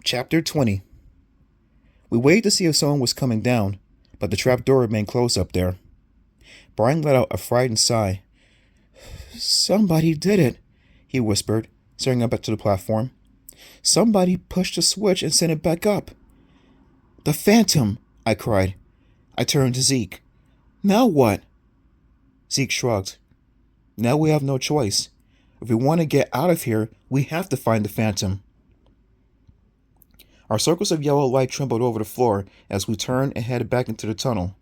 Chapter 20. We waited to see if someone was coming down, but the trap door remained closed up there. Brian let out a frightened sigh. "Somebody did it," he whispered, staring up to the platform. "Somebody pushed the switch and sent it back up." "The Phantom!" I cried. I turned to Zeke. "Now what?" Zeke shrugged. "Now we have no choice. If we want to get out of here, we have to find the Phantom." Our circles of yellow light trembled over the floor as we turned and headed back into the tunnel.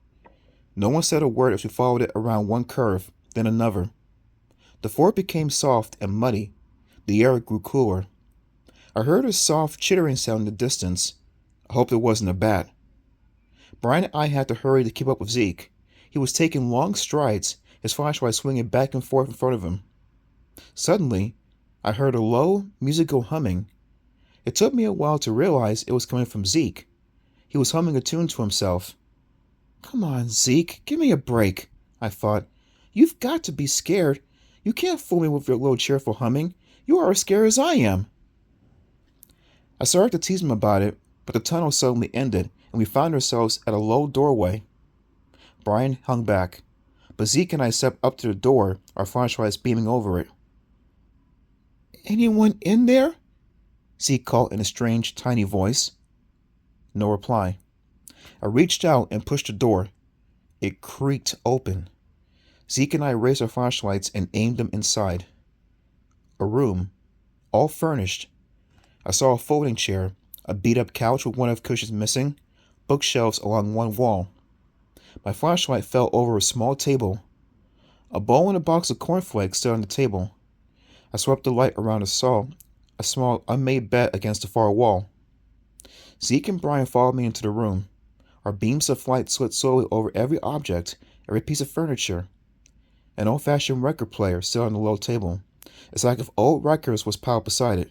No one said a word as we followed it around one curve, then another. The floor became soft and muddy. The air grew cooler. I heard a soft chittering sound in the distance. I hoped it wasn't a bat. Brian and I had to hurry to keep up with Zeke. He was taking long strides, his flashlight swinging back and forth in front of him. Suddenly, I heard a low, musical humming. It took me a while to realize it was coming from Zeke. He was humming a tune to himself. "Come on, Zeke, give me a break," I thought. "You've got to be scared. You can't fool me with your little cheerful humming. You are as scared as I am." I started to tease him about it, but the tunnel suddenly ended, and we found ourselves at a low doorway. Brian hung back, but Zeke and I stepped up to the door, our flashlights beaming over it. "Anyone in there?" Zeke called in a strange, tiny voice. No reply. I reached out and pushed the door. It creaked open. Zeke and I raised our flashlights and aimed them inside. A room, all furnished. I saw a folding chair, a beat-up couch with one of the cushions missing, bookshelves along one wall. My flashlight fell over a small table. A bowl and a box of cornflakes stood on the table. I swept the light around and saw a small unmade bed against the far wall. Zeke and Brian followed me into the room. Our beams of light slid slowly over every object, every piece of furniture. An old-fashioned record player stood on the low table. A stack of old records was piled beside it.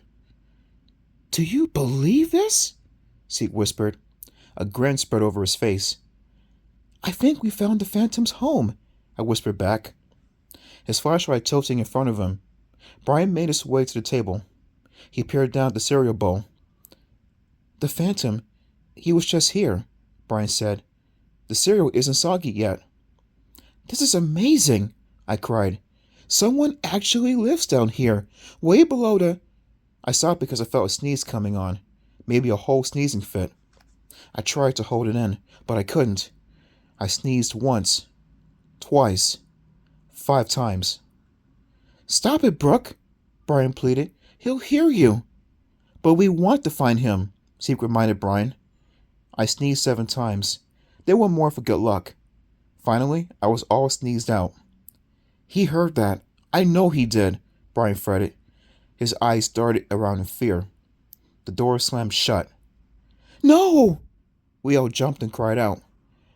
"Do you believe this?" Zeke whispered. A grin spread over his face. "I think we found the Phantom's home," I whispered back. His flashlight tilting in front of him, Brian made his way to the table. He peered down at the cereal bowl. "The Phantom, he was just here," Brian said. "The cereal isn't soggy yet." "This is amazing," I cried. "Someone actually lives down here, way below the—" I stopped because I felt a sneeze coming on, maybe a whole sneezing fit. I tried to hold it in, but I couldn't. I sneezed once, twice, 5 times. "Stop it, Brooke," Brian pleaded. "He'll hear you." "But we want to find him," Zeke reminded Brian. I sneezed 7 times. Then one more for good luck. Finally, I was all sneezed out. "He heard that. I know he did," Brian fretted. His eyes darted around in fear. The door slammed shut. "No!" We all jumped and cried out.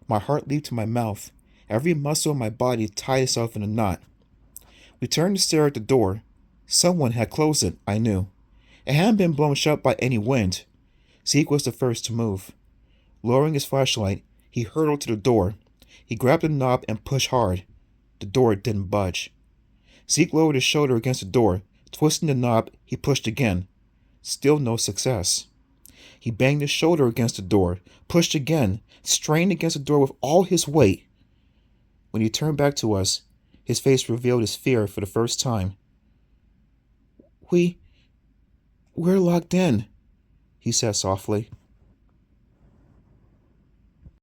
My heart leaped to my mouth. Every muscle in my body tied itself in a knot. We turned to stare at the door. Someone had closed it, I knew. It hadn't been blown shut by any wind. Zeke was the first to move. Lowering his flashlight, he hurtled to the door. He grabbed the knob and pushed hard. The door didn't budge. Zeke lowered his shoulder against the door. Twisting the knob, he pushed again. Still no success. He banged his shoulder against the door, pushed again, strained against the door with all his weight. When he turned back to us, his face revealed his fear for the first time. We're locked in," he said softly.